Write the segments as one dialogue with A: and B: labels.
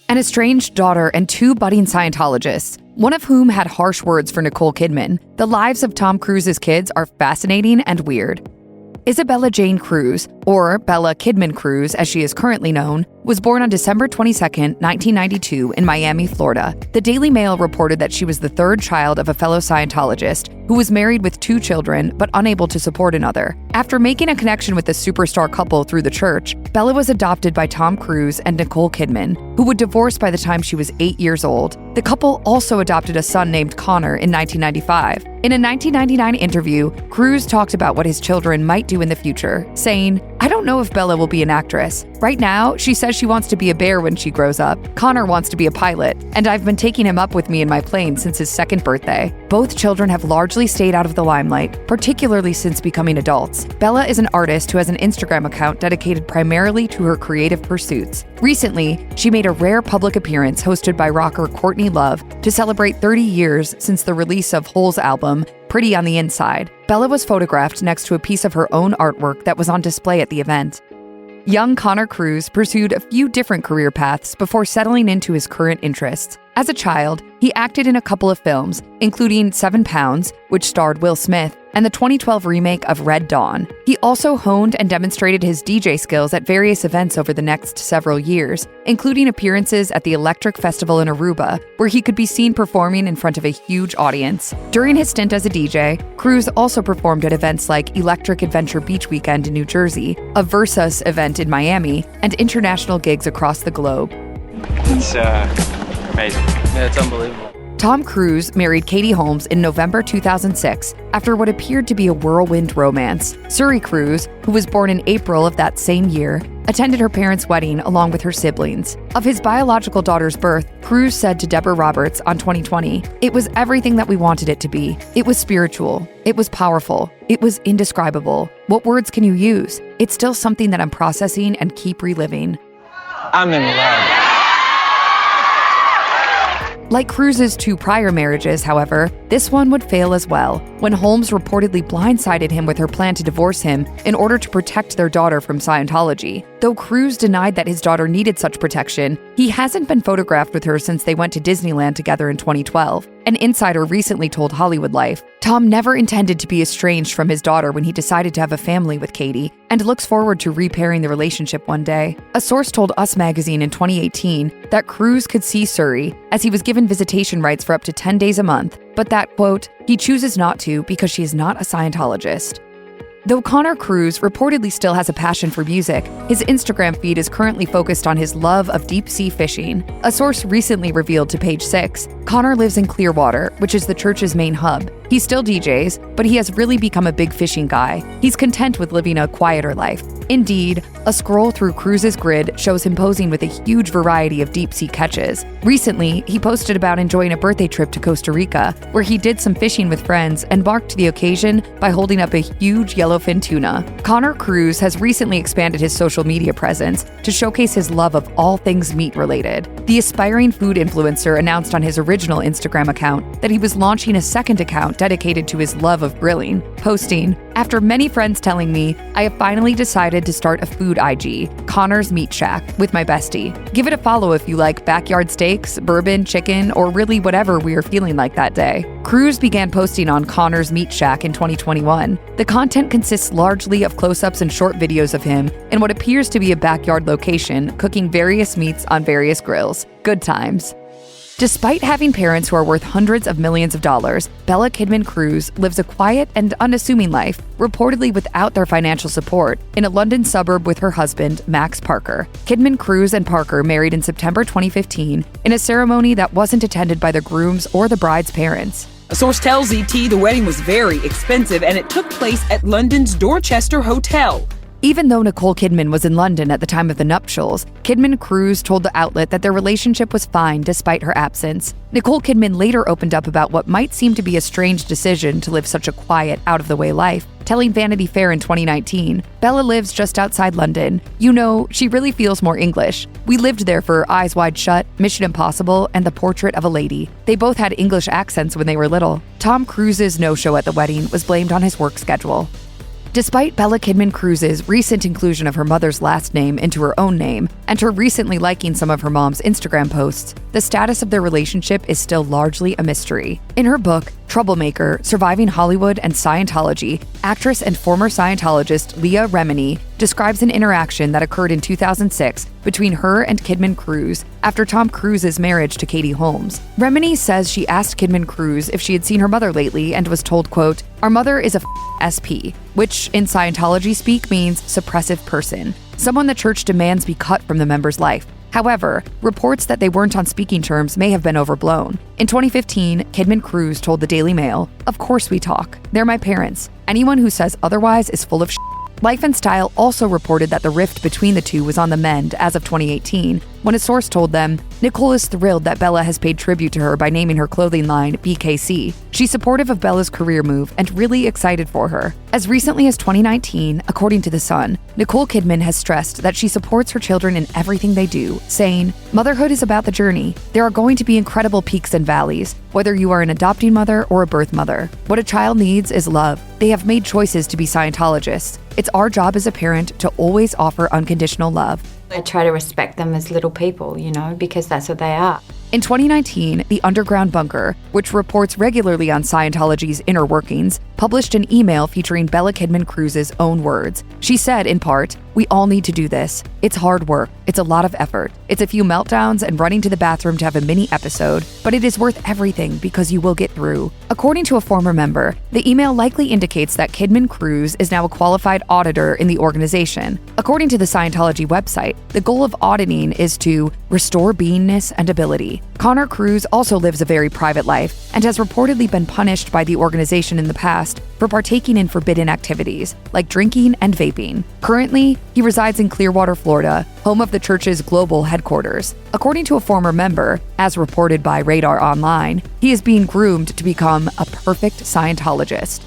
A: an estranged daughter, and 2 budding Scientologists, one of whom had harsh words for Nicole Kidman. The lives of Tom Cruise's kids are fascinating and weird. Isabella Jane Cruz, or Bella Kidman Cruz as she is currently known, was born on December 22, 1992 in Miami, Florida. The Daily Mail reported that she was the 3rd child of a fellow Scientologist who was married with 2 children but unable to support another. After making a connection with the superstar couple through the church, Bella was adopted by Tom Cruise and Nicole Kidman, who would divorce by the time she was 8 years old. The couple also adopted a son named Connor in 1995. In a 1999 interview, Cruise talked about what his children might do in the future, saying, "I don't know if Bella will be an actress. Right now, she says she wants to be a bear when she grows up. Connor wants to be a pilot, and I've been taking him up with me in my plane since his 2nd birthday." Both children have largely stayed out of the limelight, particularly since becoming adults. Bella is an artist who has an Instagram account dedicated primarily to her creative pursuits. Recently, she made a rare public appearance hosted by rocker Courtney Love to celebrate 30 years since the release of Hole's album, Pretty on the Inside. Bella was photographed next to a piece of her own artwork that was on display at the event. Young Connor Cruise pursued a few different career paths before settling into his current interests. As a child, he acted in a couple of films, including 7 Pounds, which starred Will Smith, and the 2012 remake of Red Dawn. He also honed and demonstrated his DJ skills at various events over the next several years, including appearances at the Electric Festival in Aruba, where he could be seen performing in front of a huge audience. During his stint as a DJ, Cruise also performed at events like Electric Adventure Beach Weekend in New Jersey, a Versus event in Miami, and international gigs across the globe.
B: It's amazing. Yeah, it's unbelievable.
A: Tom Cruise married Katie Holmes in November 2006 after what appeared to be a whirlwind romance. Suri Cruise, who was born in April of that same year, attended her parents' wedding along with her siblings. Of his biological daughter's birth, Cruise said to Deborah Roberts on 2020, "It was everything that we wanted it to be. It was spiritual. It was powerful. It was indescribable. What words can you use? It's still something that I'm processing and keep reliving."
B: I'm in love.
A: Like Cruise's 2 prior marriages, however, this one would fail as well, when Holmes reportedly blindsided him with her plan to divorce him in order to protect their daughter from Scientology. Though Cruise denied that his daughter needed such protection, he hasn't been photographed with her since they went to Disneyland together in 2012. An insider recently told Hollywood Life, Tom never intended to be estranged from his daughter when he decided to have a family with Katie, and looks forward to repairing the relationship one day. A source told Us magazine in 2018 that Cruise could see Suri, as he was given visitation rights for up to 10 days a month, but that, quote, he chooses not to because she is not a Scientologist. Though Connor Cruise reportedly still has a passion for music, his Instagram feed is currently focused on his love of deep-sea fishing. A source recently revealed to Page 6, Connor lives in Clearwater, which is the church's main hub. He still DJs, but he has really become a big fishing guy. He's content with living a quieter life. Indeed, a scroll through Cruise's grid shows him posing with a huge variety of deep-sea catches. Recently, he posted about enjoying a birthday trip to Costa Rica, where he did some fishing with friends and marked the occasion by holding up a huge yellowfin tuna. Connor Cruise has recently expanded his social media presence to showcase his love of all things meat-related. The aspiring food influencer announced on his original Instagram account that he was launching a second account dedicated to his love of grilling, posting, "After many friends telling me, I have finally decided to start a food IG, Connor's Meat Shack, with my bestie. Give it a follow if you like backyard steaks, bourbon, chicken, or really whatever we are feeling like that day." Cruise began posting on Connor's Meat Shack in 2021. The content consists largely of close-ups and short videos of him in what appears to be a backyard location, cooking various meats on various grills. Good times. Despite having parents who are worth hundreds of millions of dollars, Bella Kidman Cruz lives a quiet and unassuming life, reportedly without their financial support, in a London suburb with her husband, Max Parker. Kidman Cruz and Parker married in September 2015 in a ceremony that wasn't attended by the groom's or the bride's parents.
C: A source tells ET the wedding was very expensive and it took place at London's Dorchester Hotel.
A: Even though Nicole Kidman was in London at the time of the nuptials, Kidman Cruz told the outlet that their relationship was fine despite her absence. Nicole Kidman later opened up about what might seem to be a strange decision to live such a quiet, out-of-the-way life, telling Vanity Fair in 2019, "Bella lives just outside London. You know, she really feels more English. We lived there for Eyes Wide Shut, Mission Impossible, and The Portrait of a Lady. They both had English accents when they were little." Tom Cruise's no-show at the wedding was blamed on his work schedule. Despite Bella Kidman Cruz's recent inclusion of her mother's last name into her own name and her recently liking some of her mom's Instagram posts, the status of their relationship is still largely a mystery. In her book, Troublemaker: Surviving Hollywood and Scientology, actress and former Scientologist Leah Remini describes an interaction that occurred in 2006 between her and Kidman Cruz after Tom Cruise's marriage to Katie Holmes. Remini says she asked Kidman Cruz if she had seen her mother lately and was told, quote, "Our mother is a SP," which in Scientology speak means suppressive person, someone the church demands be cut from the member's life. However, reports that they weren't on speaking terms may have been overblown. In 2015, Kidman Cruz told the Daily Mail, "Of course we talk. They're my parents. Anyone who says otherwise is full of shit." Life and Style also reported that the rift between the two was on the mend as of 2018, when a source told them, "Nicole is thrilled that Bella has paid tribute to her by naming her clothing line BKC. She's supportive of Bella's career move and really excited for her." As recently as 2019, according to The Sun, Nicole Kidman has stressed that she supports her children in everything they do, saying, "Motherhood is about the journey. There are going to be incredible peaks and valleys, whether you are an adopting mother or a birth mother. What a child needs is love. They have made choices to be Scientologists. It's our job as a parent to always offer unconditional love."
D: I try to respect them as little people, because that's what they are.
A: In 2019, the Underground Bunker, which reports regularly on Scientology's inner workings, published an email featuring Bella Kidman Cruz's own words. She said, in part, "We all need to do this. It's hard work. It's a lot of effort. It's a few meltdowns and running to the bathroom to have a mini episode, but it is worth everything because you will get through." According to a former member, the email likely indicates that Kidman Cruz is now a qualified auditor in the organization. According to the Scientology website, the goal of auditing is to restore beingness and ability. Connor Cruz also lives a very private life and has reportedly been punished by the organization in the past for partaking in forbidden activities, like drinking and vaping. Currently, he resides in Clearwater, Florida, home of the church's global headquarters. According to a former member, as reported by Radar Online, he is being groomed to become a perfect Scientologist.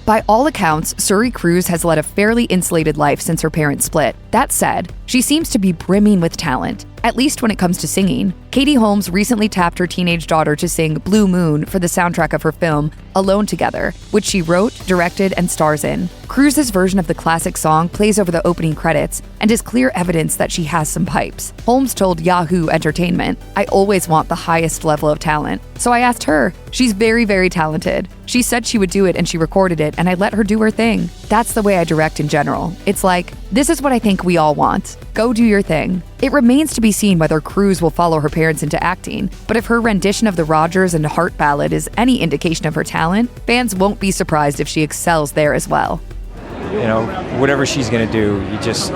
A: By all accounts, Suri Cruz has led a fairly insulated life since her parents split. That said, she seems to be brimming with talent, at least when it comes to singing. Katie Holmes recently tapped her teenage daughter to sing Blue Moon for the soundtrack of her film Alone Together, which she wrote, directed, and stars in. Cruz's version of the classic song plays over the opening credits and is clear evidence that she has some pipes. Holmes told Yahoo Entertainment, "I always want the highest level of talent. So I asked her. She's very, very talented. She said she would do it and she recorded it and I let her do her thing." That's the way I direct in general. It's like, this is what I think we all want. Go do your thing. It remains to be seen whether Cruz will follow her parents into acting, but if her rendition of the Rogers and Hart ballad is any indication of her talent, fans won't be surprised if she excels there as well.
E: Whatever she's going to do, you just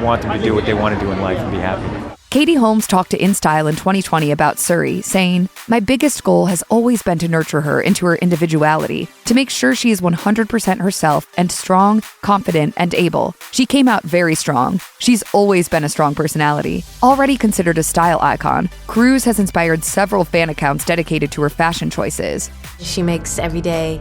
E: want them to do what they want to do in life and be happy.
A: Katie Holmes talked to InStyle in 2020 about Suri, saying, "My biggest goal has always been to nurture her into her individuality, to make sure she is 100% herself and strong, confident, and able. She came out very strong. She's always been a strong personality." Already considered a style icon, Cruz has inspired several fan accounts dedicated to her fashion choices.
D: She makes every day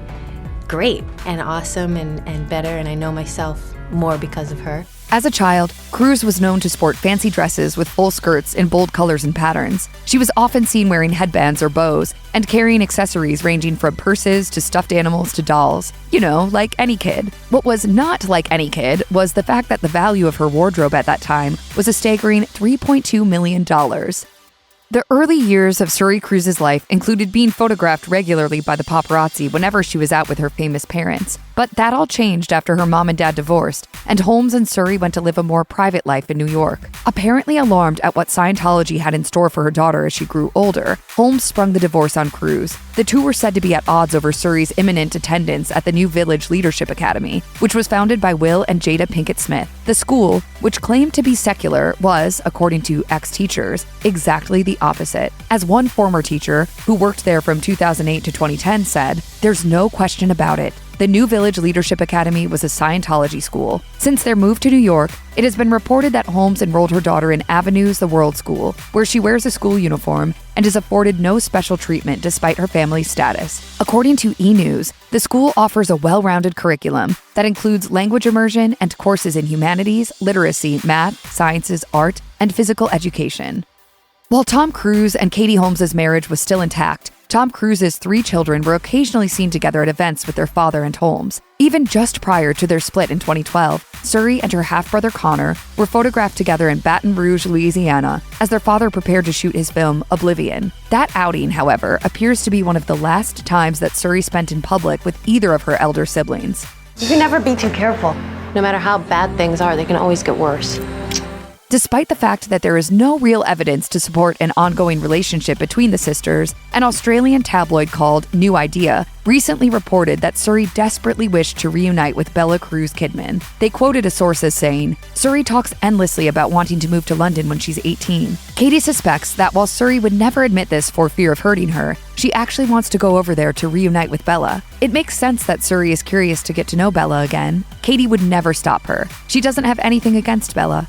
D: great and awesome and better, and I know myself more because of her.
A: As a child, Cruz was known to sport fancy dresses with full skirts in bold colors and patterns. She was often seen wearing headbands or bows and carrying accessories ranging from purses to stuffed animals to dolls. Like any kid. What was not like any kid was the fact that the value of her wardrobe at that time was a staggering $3.2 million. The early years of Suri Cruz's life included being photographed regularly by the paparazzi whenever she was out with her famous parents. But that all changed after her mom and dad divorced, and Holmes and Suri went to live a more private life in New York. Apparently alarmed at what Scientology had in store for her daughter as she grew older, Holmes sprung the divorce on Cruz. The two were said to be at odds over Suri's imminent attendance at the New Village Leadership Academy, which was founded by Will and Jada Pinkett Smith. The school, which claimed to be secular, was, according to ex-teachers, exactly the opposite. As one former teacher, who worked there from 2008 to 2010, said, "There's no question about it. The New Village Leadership Academy was a Scientology school. Since their move to New York, it has been reported that Holmes enrolled her daughter in Avenues the World School, where she wears a school uniform and is afforded no special treatment despite her family's status. According to E! News, the school offers a well-rounded curriculum that includes language immersion and courses in humanities, literacy, math, sciences, art, and physical education." While Tom Cruise and Katie Holmes' marriage was still intact, Tom Cruise's 3 children were occasionally seen together at events with their father and Holmes. Even just prior to their split in 2012, Suri and her half-brother Connor were photographed together in Baton Rouge, Louisiana, as their father prepared to shoot his film Oblivion. That outing, however, appears to be one of the last times that Suri spent in public with either of her elder siblings.
F: You can never be too careful.
D: No matter how bad things are, they can always get worse.
A: Despite the fact that there is no real evidence to support an ongoing relationship between the sisters, an Australian tabloid called New Idea recently reported that Suri desperately wished to reunite with Bella Kidman. They quoted a source as saying, "Suri talks endlessly about wanting to move to London when she's 18. Katie suspects that while Suri would never admit this for fear of hurting her, she actually wants to go over there to reunite with Bella. It makes sense that Suri is curious to get to know Bella again. Katie would never stop her. She doesn't have anything against Bella."